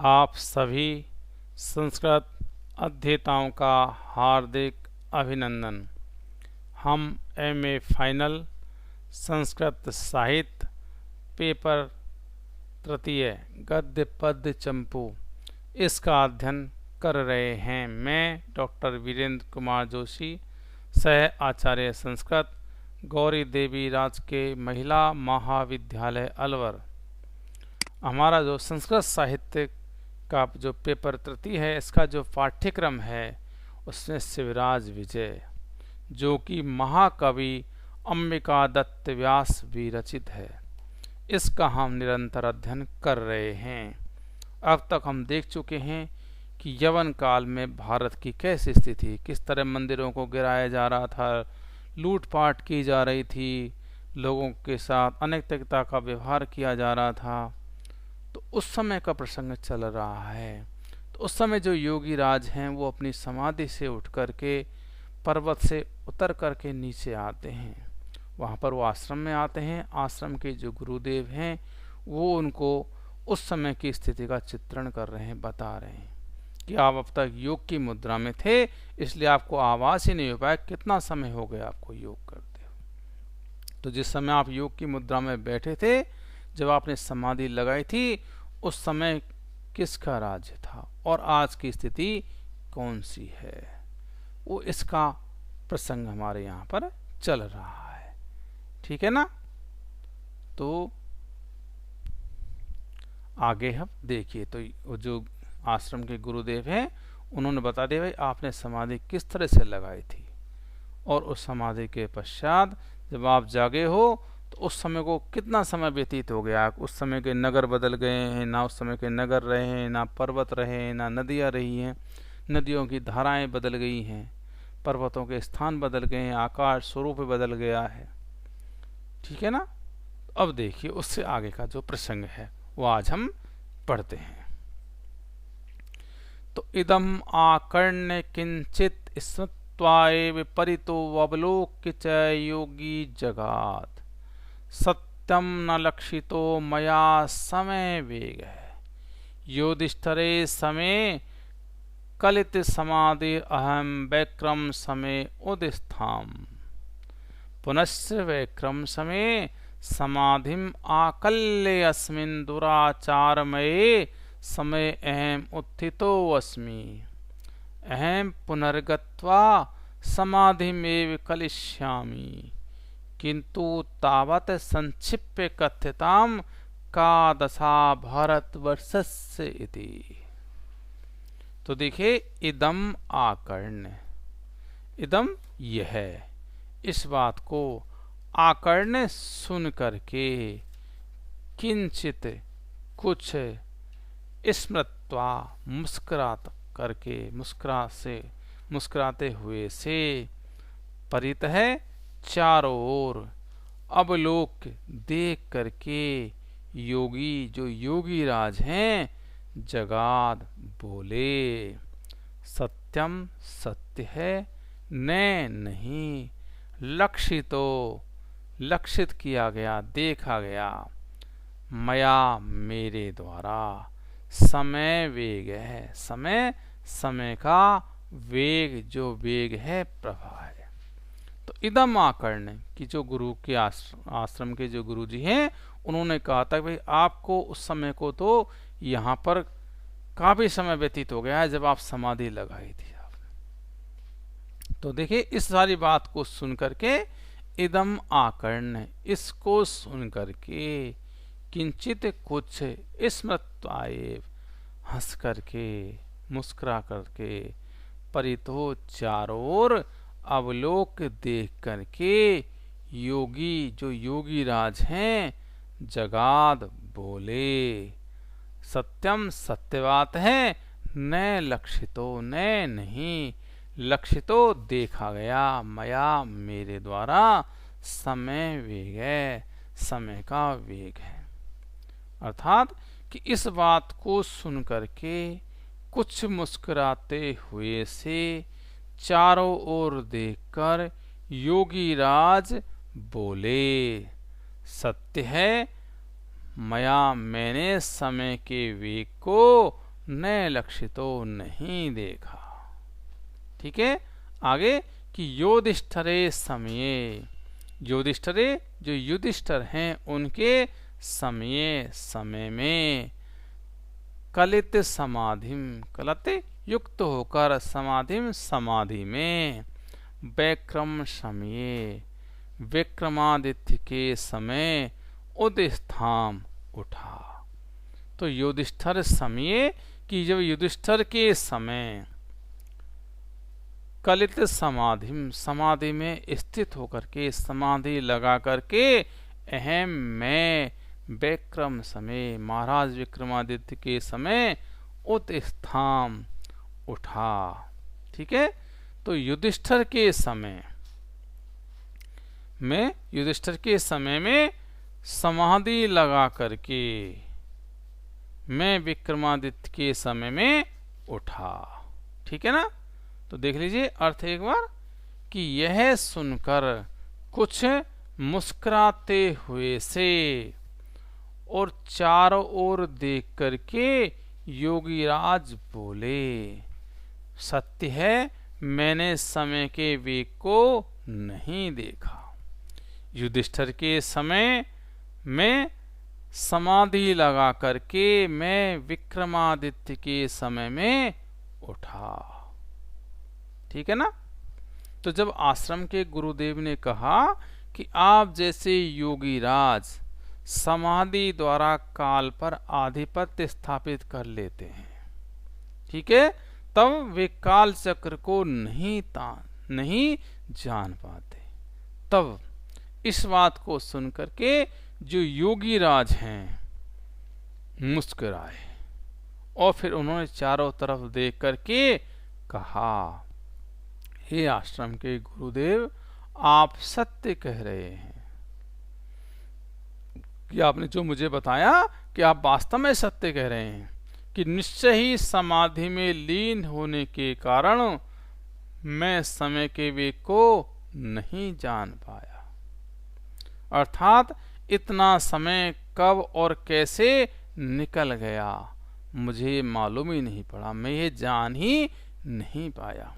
आप सभी संस्कृत अध्येताओं का हार्दिक अभिनंदन। हम एमए फाइनल संस्कृत साहित्य पेपर तृतीय गद्य पद्य चंपू इसका अध्ययन कर रहे हैं। मैं डॉक्टर वीरेंद्र कुमार जोशी, सह आचार्य संस्कृत, गौरी देवी राजकीय महिला महाविद्यालय अलवर। हमारा जो संस्कृत साहित्य का जो पेपर तृतीय है, इसका जो पाठ्यक्रम है उसमें शिवराज विजय, जो कि महाकवि अंबिका दत्त व्यास विरचित है, इसका हम निरंतर अध्ययन कर रहे हैं। अब तक हम देख चुके हैं कि यवन काल में भारत की कैसी स्थिति, किस तरह मंदिरों को गिराया जा रहा था, लूटपाट की जा रही थी, लोगों के साथ अनैतिकता का व्यवहार किया जा रहा था। तो उस समय का प्रसंग चल रहा है। तो उस समय जो योगी राज हैं वो अपनी समाधि से उठ करके पर्वत से उतर करके नीचे आते हैं। वहाँ पर वो आश्रम में आते हैं। आश्रम के जो गुरुदेव हैं वो उनको उस समय की स्थिति का चित्रण कर रहे हैं, बता रहे हैं कि आप अब तक योग की मुद्रा में थे, इसलिए आपको आवास ही नहीं हो पाया। कितना समय हो गया आपको योग करते हो? तो जिस समय आप योग की मुद्रा में बैठे थे, जब आपने समाधि लगाई थी, उस समय किसका राज्य था और आज की स्थिति कौन सी है, वो इसका प्रसंग हमारे यहाँ पर चल रहा है। ठीक है ना? तो आगे हम देखिए, तो वो जो आश्रम के गुरुदेव हैं उन्होंने बता दिया भाई आपने समाधि किस तरह से लगाई थी, और उस समाधि के पश्चात जब आप जागे हो तो उस समय को कितना समय व्यतीत हो गया। उस समय के नगर बदल गए हैं, ना उस समय के नगर रहे हैं, ना पर्वत रहे हैं, ना नदियाँ रही हैं, नदियों की धाराएं बदल गई हैं, पर्वतों के स्थान बदल गए हैं, आकाश स्वरूप बदल गया है। ठीक है ना? अब देखिए उससे आगे का जो प्रसंग है वो आज हम पढ़ते हैं। तो इदम आकर्ण्य किंचित स्मृत्वाय विपरीतो अवलोक्य च योगी जगात् सत्यम न लक्षितो मया समय वेग है योधिष्ठरे समय कलित समाधि अहम वैक्रम समय उदिस्थाम पुनश्च वैक्रम समय समाधिम आकल्य अस्मिन् दुराचारमये समय अहम उत्थितो अस्मि अहम पुनर्गत्वा समाधिमेव कलिष्यामि किंतु तावत् संक्षिप्य कथ्यताम का दशा भारतवर्षस्य इति। तो देखिए, इदम आकर्ण्य, इदम यह, इस बात को आकर्ण्य सुन करके किंचित कुछ स्मृत्वा मुस्कुरात करके मुस्कुराते हुए से परित है चारों ओर अवलोक देख करके योगी जो योगी राज हैं जगाद बोले सत्यम सत्य है न नहीं लक्षितो लक्षित किया गया देखा गया मया मेरे द्वारा समय वेग है समय का वेग जो वेग है प्रवाह है। तो इदम आकर्ण्य कि जो गुरु के आश्रम के जो गुरु जी हैं उन्होंने कहा था भाई आपको उस समय को तो यहाँ पर काफी समय व्यतीत हो गया है जब आप समाधि लगाई थी आपने। तो देखिए इस सारी बात को सुन करके इदम आकर्ण्य, इसको सुन करके किंचित कुछ स्मृत्वाय हंस करके मुस्कुरा करके परितो चारों ओर अवलोक देख करके योगी जो योगी राज हैं जगाद बोले सत्यम सत्य बात है न लक्षितो न नहीं लक्षितो देखा गया मया मेरे द्वारा समय वेग है समय का वेग है। अर्थात कि इस बात को सुन करके कुछ मुस्कुराते हुए से चारों ओर देखकर योगी राज बोले सत्य है मया मैंने समय के वेग को नए लक्ष्य तो नहीं देखा। ठीक है, आगे कि योधिष्ठिरे समये, योधिष्ठिरे जो युधिष्ठिर हैं उनके समये समय में, कलित समाधिम कलते युक्त होकर समाधिम समाधि में, वैक्रम समये विक्रमादित्य के समय उदस्थाम उठा। तो युधिष्ठिर समय कि जब युधिष्ठिर के समय कलित समाधिम समाधि में स्थित होकर के समाधि लगा करके अहम मैं विक्रम समय महाराज विक्रमादित्य के समय उत्स्थाम उठा। ठीक है, तो युधिष्ठिर के समय में, युधिष्ठिर के समय में समाधि लगा करके मैं विक्रमादित्य के समय में उठा। ठीक है ना, तो देख लीजिए अर्थ एक बार कि यह सुनकर कुछ मुस्कुराते हुए से और चारों ओर देख करके योगीराज बोले, सत्य है मैंने समय के वेग को नहीं देखा। युधिष्ठिर के समय में समाधि लगा करके मैं विक्रमादित्य के समय में उठा। ठीक है ना, तो जब आश्रम के गुरुदेव ने कहा कि आप जैसे योगीराज समाधि द्वारा काल पर आधिपत्य स्थापित कर लेते हैं, ठीक है, तब वे काल चक्र को नहीं जान पाते। तब इस बात को सुनकर के जो योगीराज हैं मुस्कुराए और फिर उन्होंने चारों तरफ देख करके कहा, हे आश्रम के गुरुदेव आप सत्य कह रहे हैं कि आपने जो मुझे बताया कि आप वास्तव में सत्य कह रहे हैं कि निश्चय ही समाधि में लीन होने के कारण मैं समय के वेग को नहीं जान पाया। अर्थात इतना समय कब और कैसे निकल गया मुझे मालूम ही नहीं पड़ा, मैं ये जान ही नहीं पाया।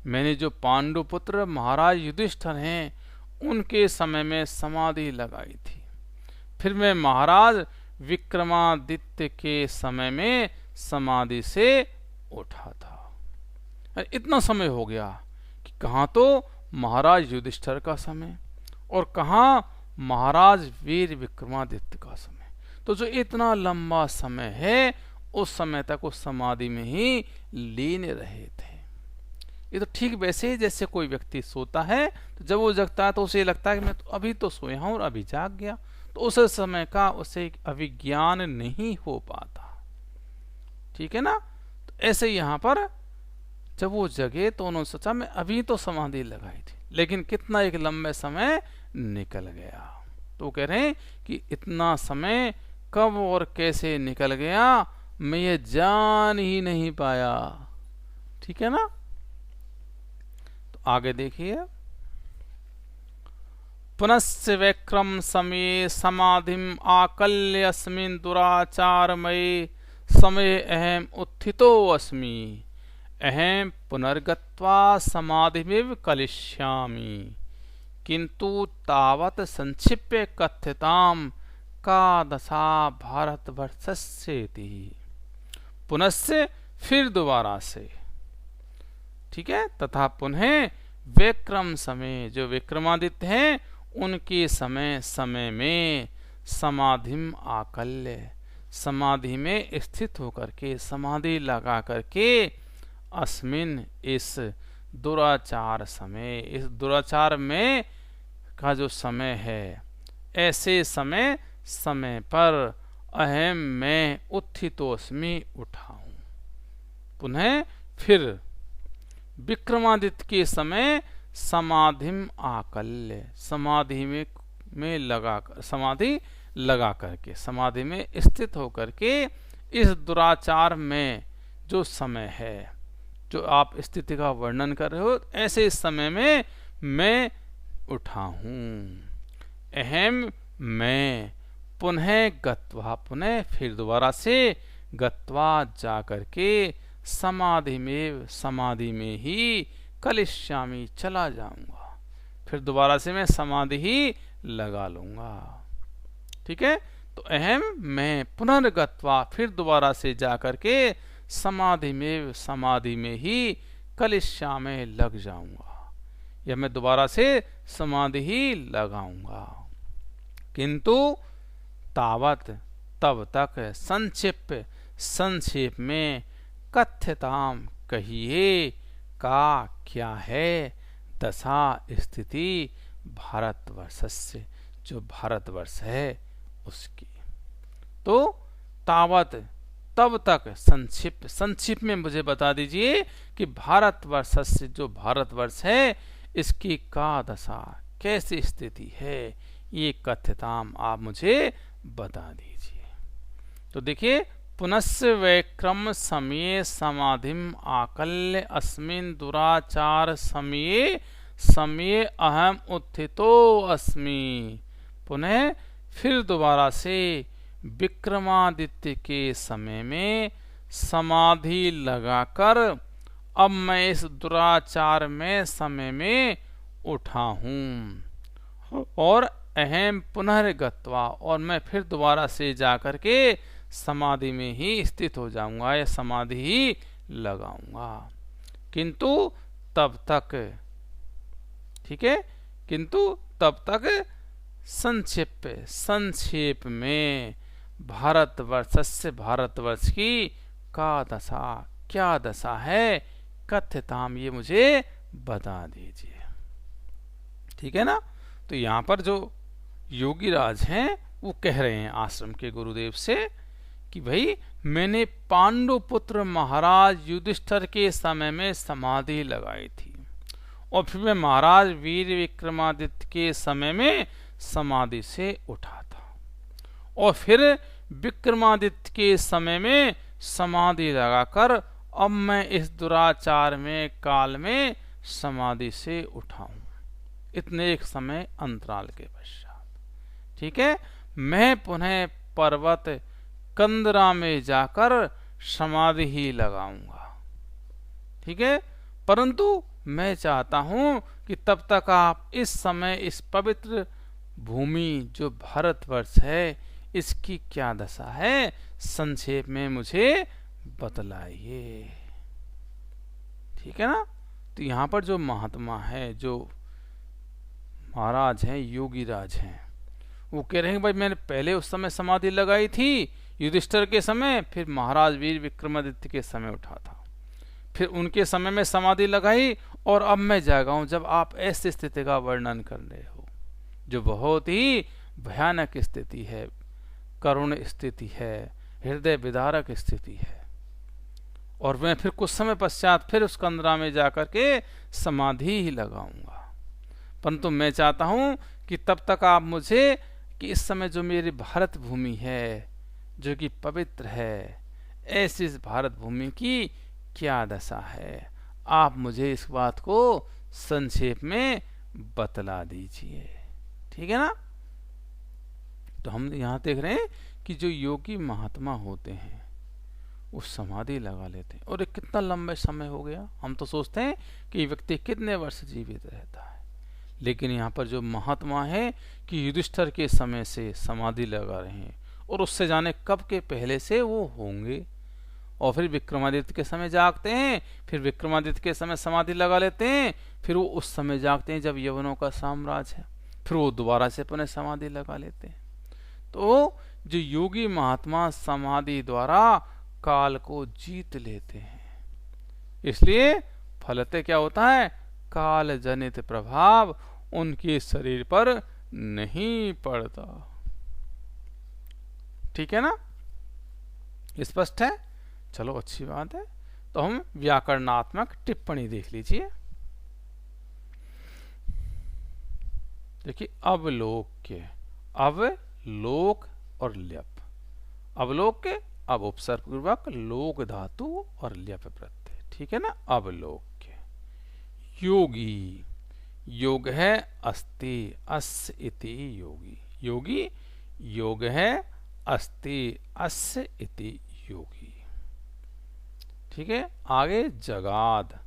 मैंने जो पांडुपुत्र महाराज युधिष्ठिर हैं उनके समय में समाधि लगाई थी, फिर मैं महाराज विक्रमादित्य के समय में समाधि से उठा था। इतना समय हो गया कि कहाँ तो महाराज युधिष्ठिर का समय और कहाँ महाराज वीर विक्रमादित्य का समय। तो जो इतना लंबा समय है उस समय तक उस समाधि में ही लीन रहे थे। ये तो ठीक वैसे ही जैसे कोई व्यक्ति सोता है तो जब वो जगता है तो उसे लगता है कि मैं तो अभी तो सोया हूं और अभी जाग गया, तो उस समय का उसे अभिज्ञान नहीं हो पाता। ठीक है ना, तो ऐसे यहाँ पर जब वो जगे तो उन्होंने सोचा मैं अभी तो समाधि लगाई थी, लेकिन कितना एक लंबे समय निकल गया। तो कह रहे हैं कि इतना समय कब और कैसे निकल गया मैं ये जान ही नहीं पाया। ठीक है ना, तो आगे देखिए, पुनश्च विक्रम समय समाधिम आकल्य अस्मिन् दुराचारमये समय अहम उत्थितो अस्मि अहम पुनर्गत्वा समाधिमिव कलिष्यामि किंतु तावत संक्षिप्य कथ्यताम का दशा भारतवर्षस्येति। पुनश्च फिर दोबारा से, ठीक है, तथा पुनः विक्रम समय जो विक्रमादित्य हैं उनके समय में समाधिम आकल्य समाधि में स्थित होकर के समाधि लगा करके अस्मिन इस दुराचार समय, इस दुराचार में का जो समय है ऐसे समय पर अहम मैं उत्थितोस्मि उठा हूं। पुनः फिर विक्रमादित्य के समय समाधिम आकल्य समाधि में समाधि लगा करके समाधि में स्थित होकर के इस दुराचार में जो समय है जो आप स्थिति का वर्णन कर रहे हो ऐसे समय में मैं उठा हूं। अहम मैं पुनः गत्वा पुनः फिर दोबारा से गत्वा जा करके समाधि में ही कलिष्यामि चला जाऊंगा, फिर दोबारा से मैं समाधि ही लगा लूंगा। ठीक है, तो अहम मैं पुनर्गत्वा फिर दोबारा से जा करके समाधि में ही कलिष्यामि लग जाऊंगा, या मैं दोबारा से समाधि ही लगाऊंगा। किंतु तावत तब तक संक्षेप में कथ्यताम कहिए का क्या है दशा स्थिति भारतवर्षस्य, जो भारतवर्ष है उसकी। तो तावत तब तक संक्षिप्त में मुझे बता दीजिए कि भारतवर्षस्य, जो भारतवर्ष है इसकी का दशा कैसी स्थिति है, ये कथ्यताम आप मुझे बता दीजिए। तो देखिए, पुनस्य वैक्रम समये समाधिम आकल्य अस्मिन् दुराचार समये अहम उत्थितो अस्मि। पुनः फिर दोबारा से विक्रमादित्य के समय में समाधि लगाकर अब मैं इस दुराचार में समय में उठा हूँ, और अहम पुनर्गत्वा, और मैं फिर दोबारा से जाकर के समाधि में ही स्थित हो जाऊंगा या समाधि ही लगाऊंगा। किंतु तब तक, ठीक है, किंतु तब तक संक्षेप में भारतवर्ष की का दशा क्या दशा है कथ्यताम, ये मुझे बता दीजिए। ठीक है ना। तो यहाँ पर जो योगी राज हैं वो कह रहे हैं आश्रम के गुरुदेव से कि भाई मैंने पांडुपुत्र महाराज युधिष्ठिर के समय में समाधि लगाई थी, और फिर मैं महाराज वीर विक्रमादित्य के समय में समाधि से उठा था, और फिर विक्रमादित्य के समय में समाधि लगाकर अब मैं इस दुराचार में काल में समाधि से उठा हूं, इतने एक समय अंतराल के पश्चात। ठीक है, मैं पुनः पर्वत कंदरा में जाकर समाधि ही लगाऊंगा। ठीक है, परंतु मैं चाहता हूं कि तब तक आप इस समय इस पवित्र भूमि जो भारतवर्ष है इसकी क्या दशा है संक्षेप में मुझे बतलाइए। ठीक है ना। तो यहाँ पर जो महात्मा है, जो महाराज हैं, योगी राज हैं, वो कह रहे हैं भाई मैंने पहले उस समय समाधि लगाई थी युधिष्ठिर के समय, फिर महाराज वीर विक्रमादित्य के समय उठा था, फिर उनके समय में समाधि लगाई, और अब मैं जागा हूं जब आप ऐसी स्थिति का वर्णन कर रहे हो जो बहुत ही भयानक स्थिति है, करुण स्थिति है, हृदय विदारक स्थिति है, और मैं फिर कुछ समय पश्चात फिर उस कंदरा में जाकर के समाधि ही लगाऊंगा। परंतु मैं चाहता हूं कि तब तक आप मुझे कि इस समय जो मेरी भारत भूमि है जो कि पवित्र है, ऐसी इस भारत भूमि की क्या दशा है, आप मुझे इस बात को संक्षेप में बतला दीजिए। ठीक है ना। तो हम यहाँ देख रहे हैं कि जो योगी महात्मा होते हैं वो समाधि लगा लेते हैं, और ये कितना लंबा समय हो गया। हम तो सोचते हैं कि व्यक्ति कितने वर्ष जीवित रहता है, लेकिन यहाँ पर जो महात्मा है कि युधिष्ठिर के समय से समाधि लगा रहे हैं, और उससे जाने कब के पहले से वो होंगे, और फिर विक्रमादित्य के समय जागते हैं, फिर विक्रमादित्य के समय समाधि लगा लेते हैं, फिर वो उस समय जागते हैं जब यवनों का साम्राज्य है, फिर वो दोबारा से पुनः समाधि लगा लेते हैं। तो जो योगी महात्मा समाधि द्वारा काल को जीत लेते हैं, इसलिए फलते क्या होता है, काल जनित प्रभाव उनके शरीर पर नहीं पड़ता। ठीक है ना, स्पष्ट है। चलो अच्छी बात है। तो हम व्याकरणात्मक टिप्पणी देख लीजिए। देखिए, अवलोक्य, अवलोक और ल्यप। अवलोक्य अब उपसर्ग पूर्वक लोक धातु और ल्यप प्रत्यय। ठीक है ना। अवलोक्य। योगी, योग है अस्ति, अस्य इति योगी। योगी योग है अस्ति, अस्य इति योगी। ठीक है, आगे जगाद,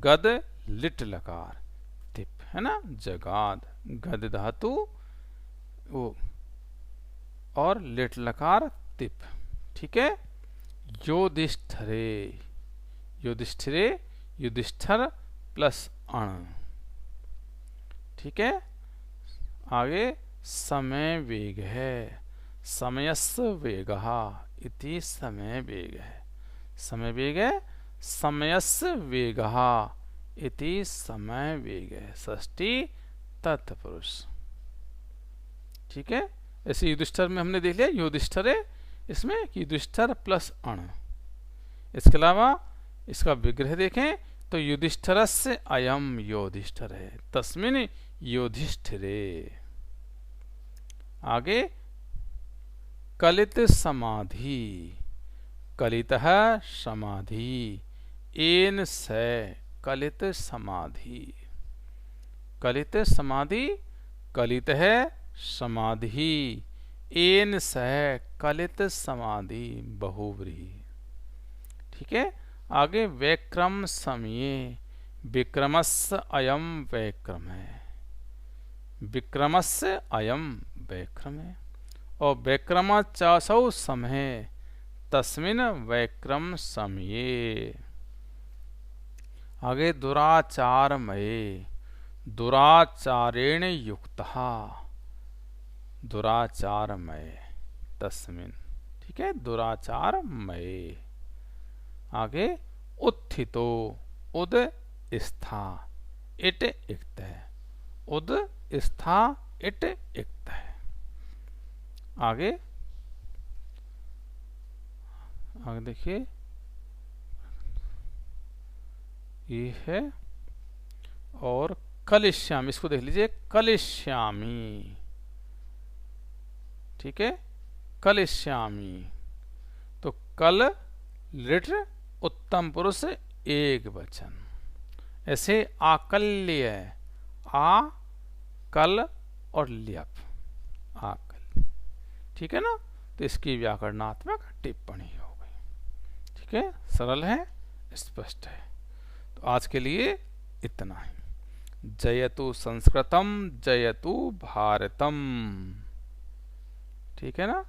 गद लिट लकार तिप, है ना, जगाद, गद धातु वो और लिट लकार तिप। ठीक है, योधिष्ठिरे, युधिष्ठिरे, युधिष्ठर प्लस अण। ठीक है, आगे समय वेग है, समयस्स वेगः इति समय वेग है, समय वेग है, समयस्स वेगः इति समय वेग है, षष्ठी तत्पुरुष। ठीक है, ऐसे युधिष्ठिर में हमने देख लिया युधिष्ठिरे, इसमें युधिष्ठिर प्लस अण। इसके अलावा इसका विग्रह देखें तो युधिष्ठिरस्य अयम योधिष्ठिर है, तस्मिन् योधिष्ठिरे। आगे कलित समाधि, कलितः समाधि, एन से कलित समाधि, कलित समाधि, कलित है समाधि, एन से कलित समाधि बहुव्रीहि। ठीक है, आगे वैक्रम समये, विक्रमस्य अयम वैक्रम है, विक्रमस्य अयम वैक्रम है, और वैक्रम चासौ समय तस्मिन् वैक्रम समये। आगे दुराचारमये, दुराचारेण युक्तः, दुराचारमय तस्मिन्। ठीक है, दुराचारमये। आगे उत्थितो, उद स्था इट इक्त है, उद स्था इट इक्त है। आगे आगे देखिए ये है, और कलिष्यामि, इसको देख लीजिए, कलिष्यामि। ठीक है, कलिष्यामि, तो कल लिट उत्तम पुरुष एक वचन, ऐसे आकल्य, आ कल और ल्यप, आकल्य। ठीक है ना, तो इसकी व्याकरणात्मक टिप्पणी हो गई। ठीक है, सरल है, स्पष्ट है। तो आज के लिए इतना ही। जयतु संस्कृतम, जयतु भारतम। ठीक है ना।